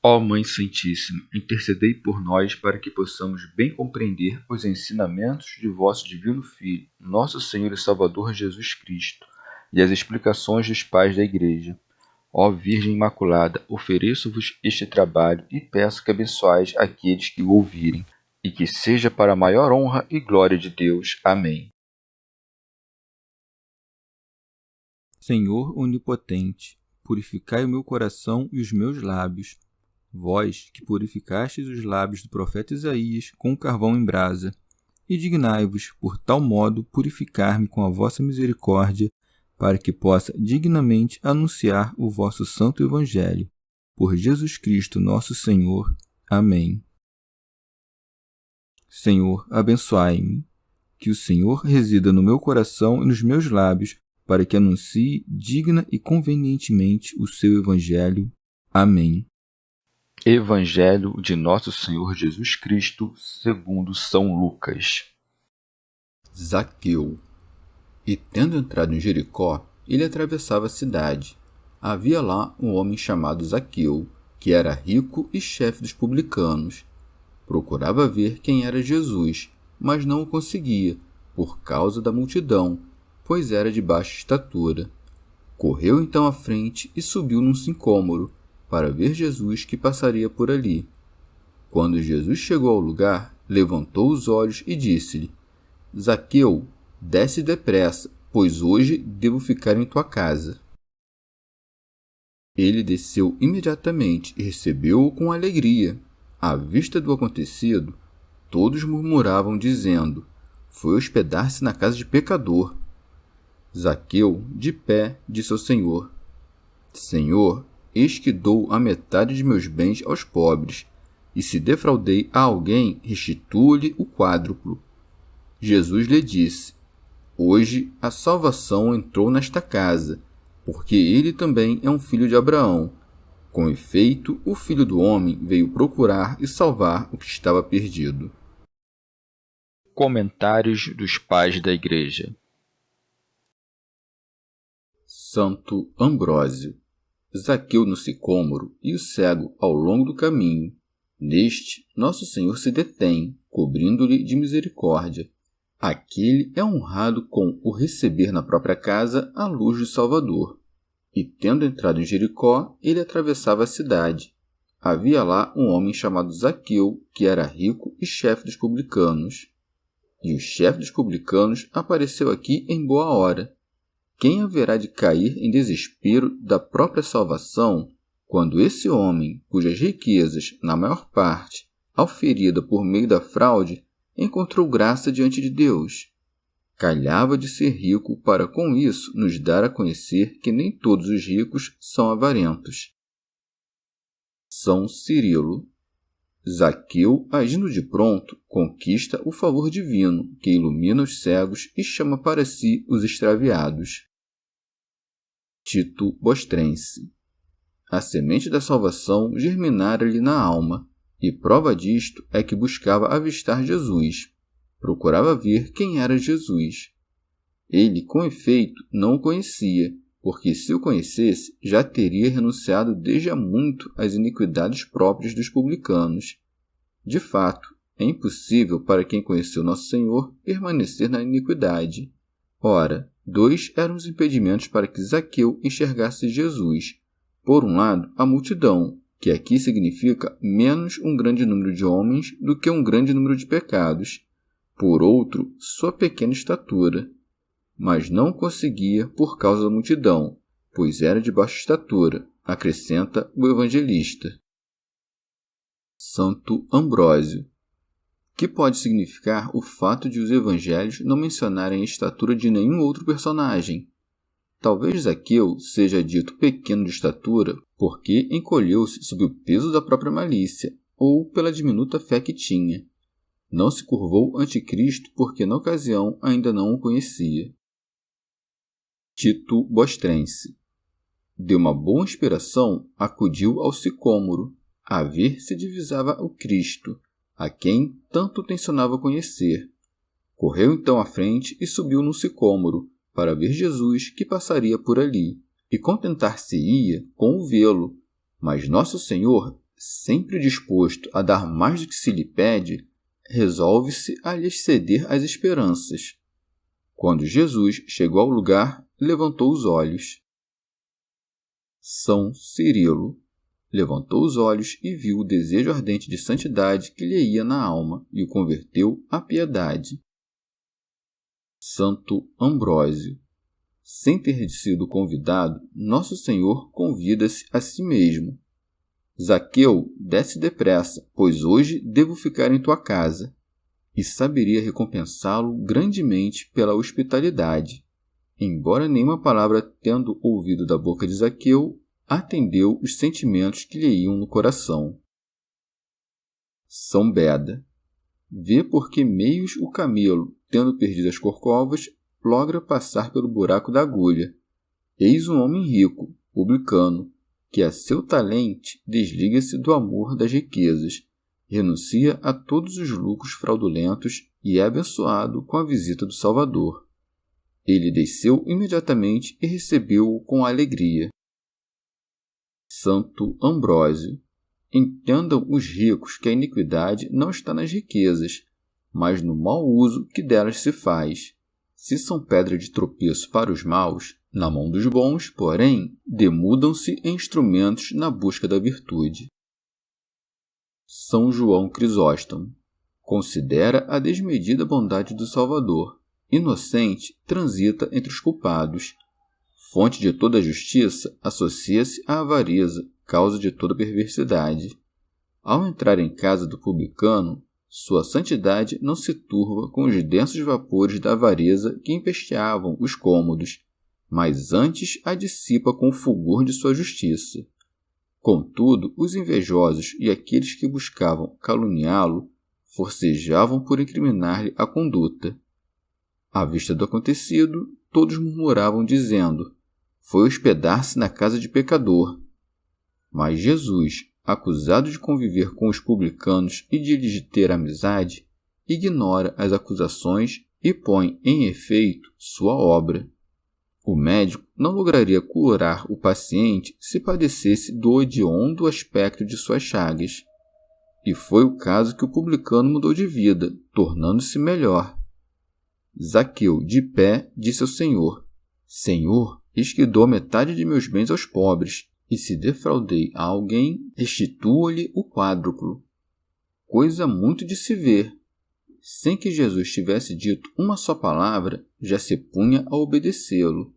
Ó Mãe Santíssima, intercedei por nós para que possamos bem compreender os ensinamentos de vosso Divino Filho, nosso Senhor e Salvador Jesus Cristo, e as explicações dos pais da Igreja. Ó Virgem Imaculada, ofereço-vos este trabalho e peço que abençoais aqueles que o ouvirem, e que seja para a maior honra e glória de Deus. Amém. Senhor onipotente, purificai o meu coração e os meus lábios. Vós, que purificastes os lábios do profeta Isaías com carvão em brasa, e dignai-vos, por tal modo, purificar-me com a vossa misericórdia, para que possa dignamente anunciar o vosso santo Evangelho. Por Jesus Cristo nosso Senhor. Amém. Senhor, abençoai-me. Que o Senhor resida no meu coração e nos meus lábios, para que anuncie digna e convenientemente o seu Evangelho. Amém. Evangelho de Nosso Senhor Jesus Cristo, segundo São Lucas. Zaqueu. E tendo entrado em Jericó, ele atravessava a cidade. Havia lá um homem chamado Zaqueu, que era rico e chefe dos publicanos. Procurava ver quem era Jesus, mas não o conseguia, por causa da multidão, pois era de baixa estatura. Correu então à frente e subiu num sicômoro, para ver Jesus que passaria por ali. Quando Jesus chegou ao lugar, levantou os olhos e disse-lhe: Zaqueu, desce depressa, pois hoje devo ficar em tua casa. Ele desceu imediatamente e recebeu-o com alegria. À vista do acontecido, todos murmuravam, dizendo: foi hospedar-se na casa de pecador. Zaqueu, de pé, disse ao Senhor: Senhor, eis que dou a metade de meus bens aos pobres, e se defraudei a alguém, restituo-lhe o quádruplo. Jesus lhe disse: hoje a salvação entrou nesta casa, porque ele também é um filho de Abraão. Com efeito, o Filho do Homem veio procurar e salvar o que estava perdido. Comentários dos Pais da Igreja. Santo Ambrósio. Zaqueu no sicômoro e o cego ao longo do caminho. Neste, Nosso Senhor se detém, cobrindo-lhe de misericórdia. Aquele é honrado com o receber na própria casa a luz do Salvador. E tendo entrado em Jericó, ele atravessava a cidade. Havia lá um homem chamado Zaqueu, que era rico e chefe dos publicanos. E o chefe dos publicanos apareceu aqui em boa hora. Quem haverá de cair em desespero da própria salvação, quando esse homem, cujas riquezas, na maior parte, auferida por meio da fraude, encontrou graça diante de Deus? Calhava de ser rico para com isso nos dar a conhecer que nem todos os ricos são avarentos. São Cirilo. Zaqueu, agindo de pronto, conquista o favor divino, que ilumina os cegos e chama para si os extraviados. Tito Bostrense. A semente da salvação germinara-lhe na alma, e prova disto é que buscava avistar Jesus. Procurava ver quem era Jesus. Ele, com efeito, não o conhecia, porque se o conhecesse, já teria renunciado desde há muito às iniquidades próprias dos publicanos. De fato, é impossível para quem conheceu Nosso Senhor permanecer na iniquidade. Ora, dois eram os impedimentos para que Zaqueu enxergasse Jesus. Por um lado, a multidão, que aqui significa menos um grande número de homens do que um grande número de pecados. Por outro, sua pequena estatura. Mas não conseguia por causa da multidão, pois era de baixa estatura, acrescenta o evangelista. Santo Ambrósio. Que pode significar o fato de os evangelhos não mencionarem a estatura de nenhum outro personagem. Talvez Zaqueu seja dito pequeno de estatura porque encolheu-se sob o peso da própria malícia, ou pela diminuta fé que tinha. Não se curvou ante Cristo porque na ocasião ainda não o conhecia. Tito Bostrense. De uma boa inspiração, acudiu ao sicômoro, a ver se divisava o Cristo, a quem tanto tencionava conhecer. Correu então à frente e subiu no sicômoro, para ver Jesus que passaria por ali, e contentar-se-ia com o vê-lo. Mas Nosso Senhor, sempre disposto a dar mais do que se lhe pede, resolve-se a lhes ceder as esperanças. Quando Jesus chegou ao lugar, levantou os olhos. São Cirilo levantou os olhos e viu o desejo ardente de santidade que lhe ia na alma e o converteu à piedade. Santo Ambrósio. Sem ter sido convidado, Nosso Senhor convida-se a si mesmo. Zaqueu, desce depressa, pois hoje devo ficar em tua casa. E saberia recompensá-lo grandemente pela hospitalidade. Embora nenhuma palavra tendo ouvido da boca de Zaqueu, atendeu os sentimentos que lhe iam no coração. São Beda. Vê por que meios o camelo, tendo perdido as corcovas, logra passar pelo buraco da agulha. Eis um homem rico, publicano, que a seu talente desliga-se do amor das riquezas, renuncia a todos os lucros fraudulentos e é abençoado com a visita do Salvador. Ele desceu imediatamente e recebeu-o com alegria. Santo Ambrósio. Entendam os ricos que a iniquidade não está nas riquezas, mas no mau uso que delas se faz. Se são pedra de tropeço para os maus, na mão dos bons, porém, demudam-se em instrumentos na busca da virtude. São João Crisóstomo. Considera a desmedida bondade do Salvador. Inocente, transita entre os culpados. Fonte de toda a justiça, associa-se à avareza, causa de toda perversidade. Ao entrar em casa do publicano, sua santidade não se turva com os densos vapores da avareza que empesteavam os cômodos, mas antes a dissipa com o fulgor de sua justiça. Contudo, os invejosos e aqueles que buscavam caluniá-lo forcejavam por incriminar-lhe a conduta. À vista do acontecido, todos murmuravam dizendo: foi hospedar-se na casa de pecador. Mas Jesus, acusado de conviver com os publicanos e de lhes ter amizade, ignora as acusações e põe em efeito sua obra. O médico não lograria curar o paciente se padecesse do hediondo aspecto de suas chagas. E foi o caso que o publicano mudou de vida, tornando-se melhor. Zaqueu, de pé, disse ao Senhor: Senhor, eis que dou metade de meus bens aos pobres, e se defraudei a alguém, restituo-lhe o quádruplo. Coisa muito de se ver. Sem que Jesus tivesse dito uma só palavra, já se punha a obedecê-lo.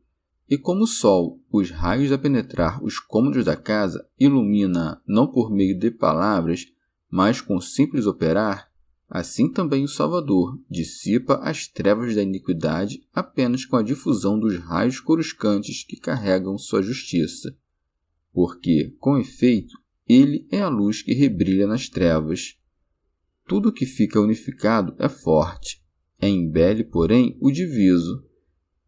E como o sol, os raios a penetrar os cômodos da casa, ilumina não por meio de palavras, mas com simples operar, assim também o Salvador dissipa as trevas da iniquidade apenas com a difusão dos raios coruscantes que carregam sua justiça. Porque, com efeito, ele é a luz que rebrilha nas trevas. Tudo que fica unificado é forte, embele, porém, o diviso.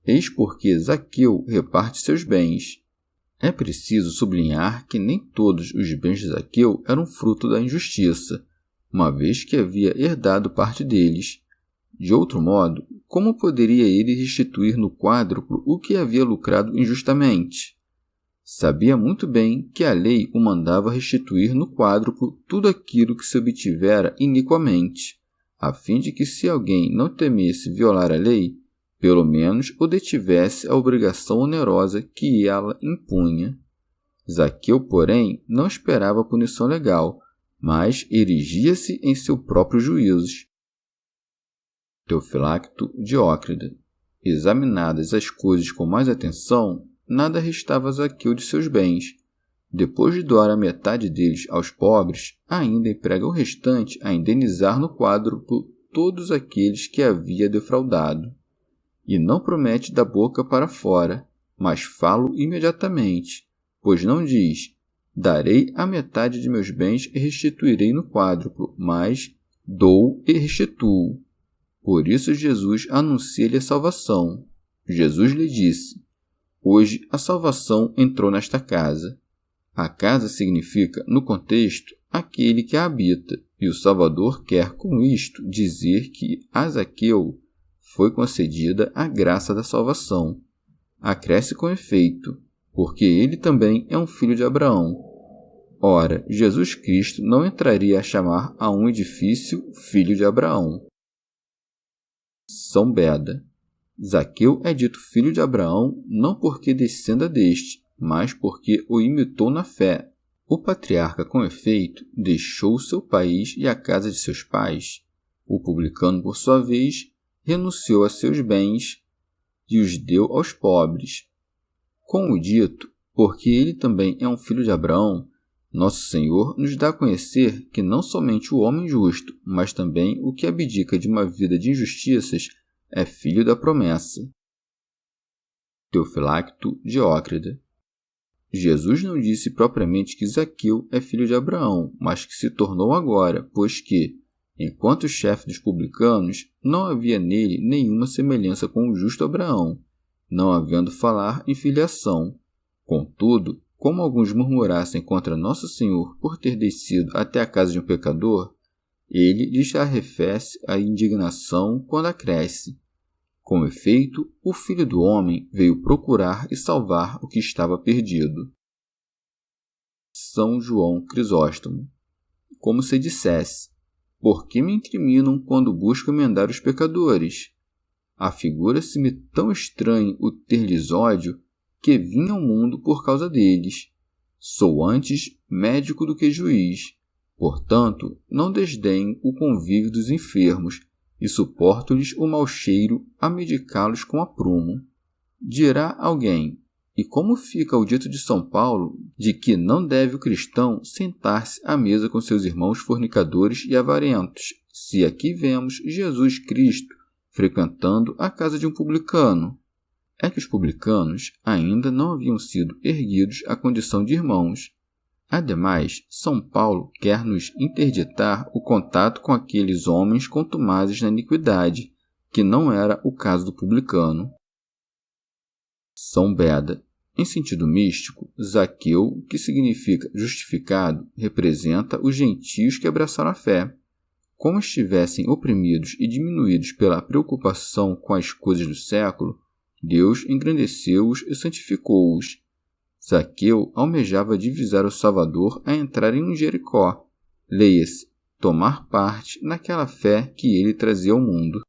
Eis porque Zaqueu reparte seus bens. É preciso sublinhar que nem todos os bens de Zaqueu eram fruto da injustiça, uma vez que havia herdado parte deles. De outro modo, como poderia ele restituir no quádruplo o que havia lucrado injustamente? Sabia muito bem que a lei o mandava restituir no quádruplo tudo aquilo que se obtivera iniquamente, a fim de que, se alguém não temesse violar a lei, pelo menos o detivesse a obrigação onerosa que ela impunha. Zaqueu, porém, não esperava a punição legal, mas erigia-se em seu próprio juízo. Teofilacto Diócrida. Examinadas as coisas com mais atenção, nada restava a Zaqueu de seus bens. Depois de doar a metade deles aos pobres, ainda emprega o restante a indenizar no quádruplo todos aqueles que havia defraudado. E não promete da boca para fora, mas falo imediatamente, pois não diz: darei a metade de meus bens e restituirei no quádruplo, mas dou e restituo. Por isso Jesus anuncia-lhe a salvação. Jesus lhe disse: hoje a salvação entrou nesta casa. A casa significa, no contexto, aquele que a habita, e o Salvador quer com isto dizer que a Zaqueu foi concedida a graça da salvação. Acresce com efeito, porque ele também é um filho de Abraão. Ora, Jesus Cristo não entraria a chamar a um edifício filho de Abraão. São Beda. Zaqueu é dito filho de Abraão não porque descenda deste, mas porque o imitou na fé. O patriarca, com efeito, deixou seu país e a casa de seus pais. O publicano, por sua vez, renunciou a seus bens e os deu aos pobres. Com o dito, porque ele também é um filho de Abraão, nosso Senhor nos dá a conhecer que não somente o homem justo, mas também o que abdica de uma vida de injustiças é filho da promessa. Teofilacto Diócrida. Jesus não disse propriamente que Zaqueu é filho de Abraão, mas que se tornou agora, pois que, enquanto chefe dos publicanos, não havia nele nenhuma semelhança com o justo Abraão, não havendo falar em filiação. Contudo, como alguns murmurassem contra Nosso Senhor por ter descido até a casa de um pecador, ele lhes arrefece a indignação quando acresce. Com efeito, o Filho do Homem veio procurar e salvar o que estava perdido. São João Crisóstomo. Como se dissesse, por que me incriminam quando busco emendar os pecadores? Afigura-se-me tão estranho o ter-lhes ódio, que vim ao mundo por causa deles. Sou antes médico do que juiz. Portanto, não desdenho o convívio dos enfermos, e suporto-lhes o mau cheiro a medicá-los com aprumo. Dirá alguém, e como fica o dito de São Paulo, de que não deve o cristão sentar-se à mesa com seus irmãos fornicadores e avarentos, se aqui vemos Jesus Cristo frequentando a casa de um publicano? É que os publicanos ainda não haviam sido erguidos à condição de irmãos. Ademais, São Paulo quer nos interditar o contato com aqueles homens contumazes na iniquidade, que não era o caso do publicano. São Beda. Em sentido místico, Zaqueu, que significa justificado, representa os gentios que abraçaram a fé. Como estivessem oprimidos e diminuídos pela preocupação com as coisas do século, Deus engrandeceu-os e santificou-os. Zaqueu almejava divisar o Salvador a entrar em Jericó. Leia-se, tomar parte naquela fé que ele trazia ao mundo.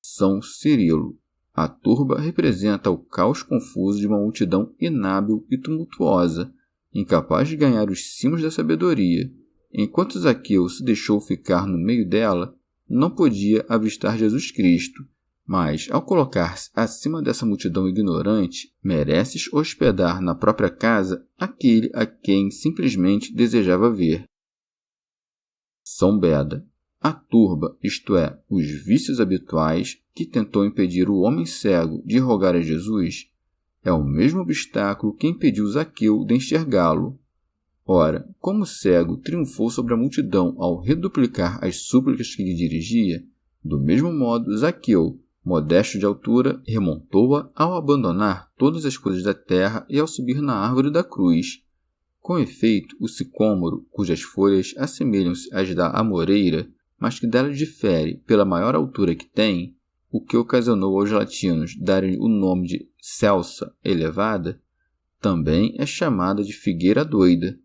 São Cirilo. A turba representa o caos confuso de uma multidão inábil e tumultuosa, incapaz de ganhar os cimos da sabedoria. Enquanto Zaqueu se deixou ficar no meio dela, não podia avistar Jesus Cristo, mas, ao colocar-se acima dessa multidão ignorante, mereces hospedar na própria casa aquele a quem simplesmente desejava ver. São Beda. A turba, isto é, os vícios habituais, que tentou impedir o homem cego de rogar a Jesus, é o mesmo obstáculo que impediu Zaqueu de enxergá-lo. Ora, como o cego triunfou sobre a multidão ao reduplicar as súplicas que lhe dirigia, do mesmo modo Zaqueu, modesto de altura, remontou-a ao abandonar todas as coisas da terra e ao subir na árvore da cruz. Com efeito, o sicômoro, cujas folhas assemelham-se às da amoreira, mas que dela difere pela maior altura que tem, o que ocasionou aos latinos darem o nome de celsa elevada, também é chamada de figueira doida.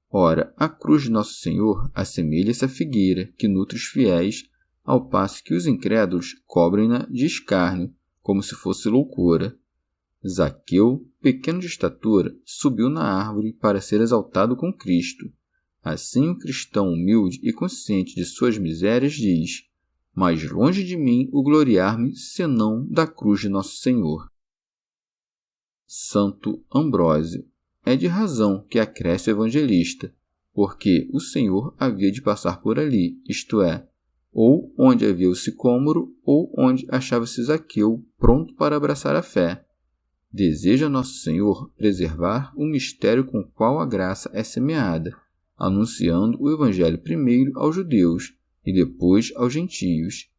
Ora, a cruz de Nosso Senhor assemelha-se à figueira que nutre os fiéis, ao passo que os incrédulos cobrem-na de escárnio, como se fosse loucura. Zaqueu, pequeno de estatura, subiu na árvore para ser exaltado com Cristo. Assim o cristão humilde e consciente de suas misérias diz: mais longe de mim o gloriar-me, senão da cruz de Nosso Senhor. Santo Ambrósio. É de razão que acresce o evangelista, porque o Senhor havia de passar por ali, isto é, ou onde havia o sicômoro, ou onde achava-se Zaqueu pronto para abraçar a fé. Deseja Nosso Senhor preservar o mistério com o qual a graça é semeada, anunciando o Evangelho primeiro aos judeus e depois aos gentios.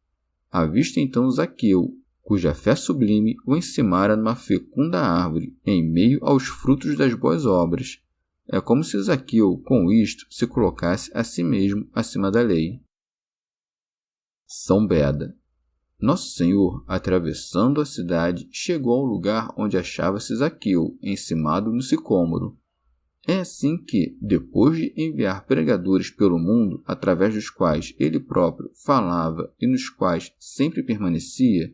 Avista então Zaqueu, cuja fé sublime o encimara numa fecunda árvore, em meio aos frutos das boas obras. É como se Zaqueu, com isto, se colocasse a si mesmo acima da lei. São Beda. Nosso Senhor, atravessando a cidade, chegou ao lugar onde achava-se Zaqueu, encimado no sicômoro. É assim que, depois de enviar pregadores pelo mundo, através dos quais ele próprio falava e nos quais sempre permanecia,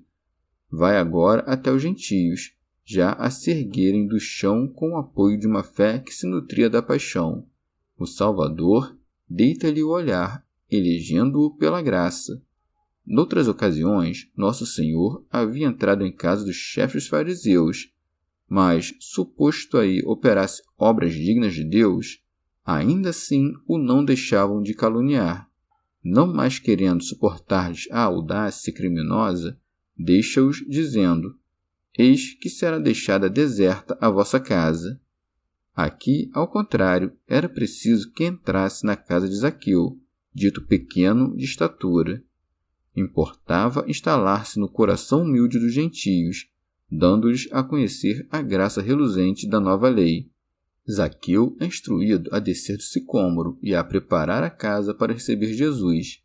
vai agora até os gentios, já a se erguerem do chão com o apoio de uma fé que se nutria da paixão. O Salvador deita-lhe o olhar, elegendo-o pela graça. Noutras ocasiões, Nosso Senhor havia entrado em casa dos chefes fariseus, mas, suposto aí operasse obras dignas de Deus, ainda assim o não deixavam de caluniar. Não mais querendo suportar-lhes a audácia criminosa, deixa-os dizendo: eis que será deixada deserta a vossa casa. Aqui, ao contrário, era preciso que entrasse na casa de Zaqueu, dito pequeno de estatura. Importava instalar-se no coração humilde dos gentios, dando-lhes a conhecer a graça reluzente da nova lei. Zaqueu é instruído a descer do sicômoro e a preparar a casa para receber Jesus.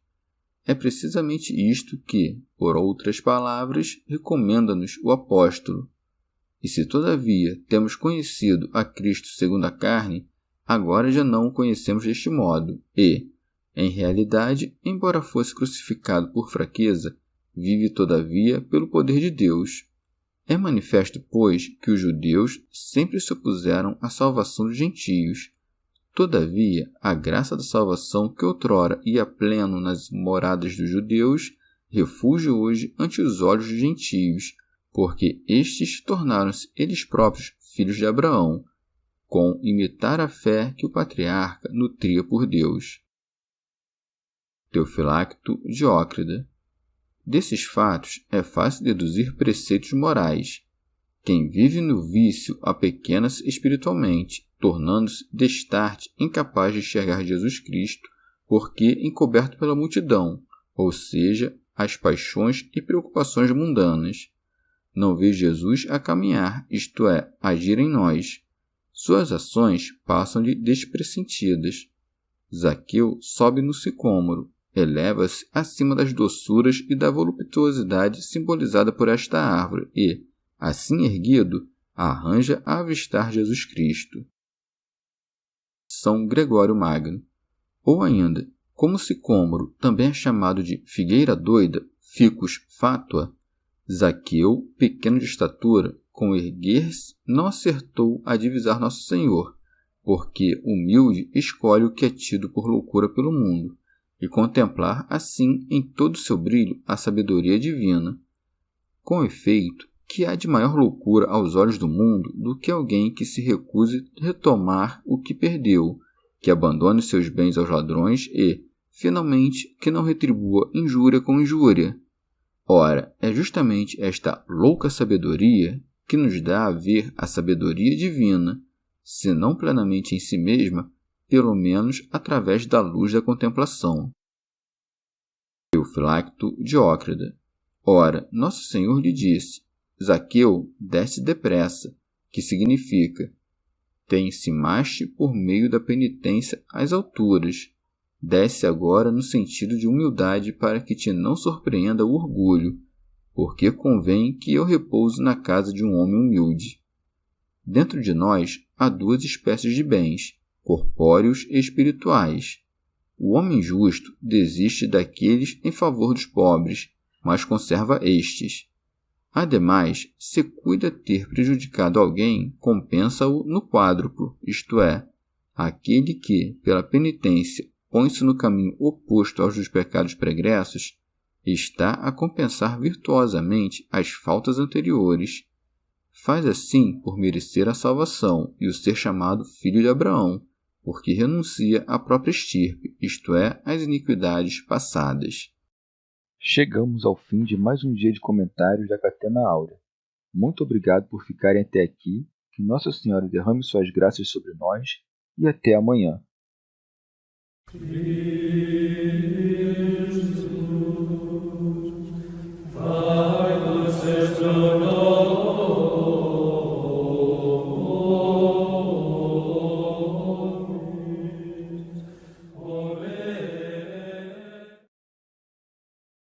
É precisamente isto que, por outras palavras, recomenda-nos o apóstolo. E se, todavia, temos conhecido a Cristo segundo a carne, agora já não o conhecemos deste modo, e, em realidade, embora fosse crucificado por fraqueza, vive, todavia, pelo poder de Deus. É manifesto, pois, que os judeus sempre se opuseram à salvação dos gentios. Todavia, a graça da salvação que outrora ia pleno nas moradas dos judeus, refúgio hoje ante os olhos dos gentios, porque estes tornaram-se eles próprios filhos de Abraão, com imitar a fé que o patriarca nutria por Deus. Teofilacto Diócrida. Desses fatos é fácil deduzir preceitos morais. Quem vive no vício apequena-se espiritualmente, tornando-se destarte incapaz de enxergar Jesus Cristo, porque encoberto pela multidão, ou seja, as paixões e preocupações mundanas. Não vê Jesus a caminhar, isto é, agir em nós. Suas ações passam-lhe despressentidas. Zaqueu sobe no sicômoro, eleva-se acima das doçuras e da voluptuosidade simbolizada por esta árvore e, assim erguido, arranja a avistar Jesus Cristo. São Gregório Magno. Ou ainda, como sicômoro também é chamado de figueira doida, ficus fatua, Zaqueu, pequeno de estatura, com erguer-se, não acertou a divisar Nosso Senhor, porque humilde escolhe o que é tido por loucura pelo mundo, e contemplar assim em todo o seu brilho a sabedoria divina. Com efeito, que há de maior loucura aos olhos do mundo do que alguém que se recuse retomar o que perdeu, que abandone seus bens aos ladrões e, finalmente, que não retribua injúria com injúria? Ora, é justamente esta louca sabedoria que nos dá a ver a sabedoria divina, se não plenamente em si mesma, pelo menos através da luz da contemplação. Teofilacto Diócrida. Ora, Nosso Senhor lhe disse: Zaqueu, desce depressa, que significa: tem-se-maste por meio da penitência às alturas. Desce agora no sentido de humildade para que te não surpreenda o orgulho, porque convém que eu repouso na casa de um homem humilde. Dentro de nós há duas espécies de bens, corpóreos e espirituais. O homem justo desiste daqueles em favor dos pobres, mas conserva estes. Ademais, se cuida ter prejudicado alguém, compensa-o no quádruplo, isto é, aquele que, pela penitência, põe-se no caminho oposto aos dos pecados pregressos, está a compensar virtuosamente as faltas anteriores. Faz assim por merecer a salvação e o ser chamado filho de Abraão, porque renuncia à própria estirpe, isto é, às iniquidades passadas. Chegamos ao fim de mais um dia de comentários da Catena Áurea. Muito obrigado por ficarem até aqui, que Nossa Senhora derrame suas graças sobre nós e até amanhã.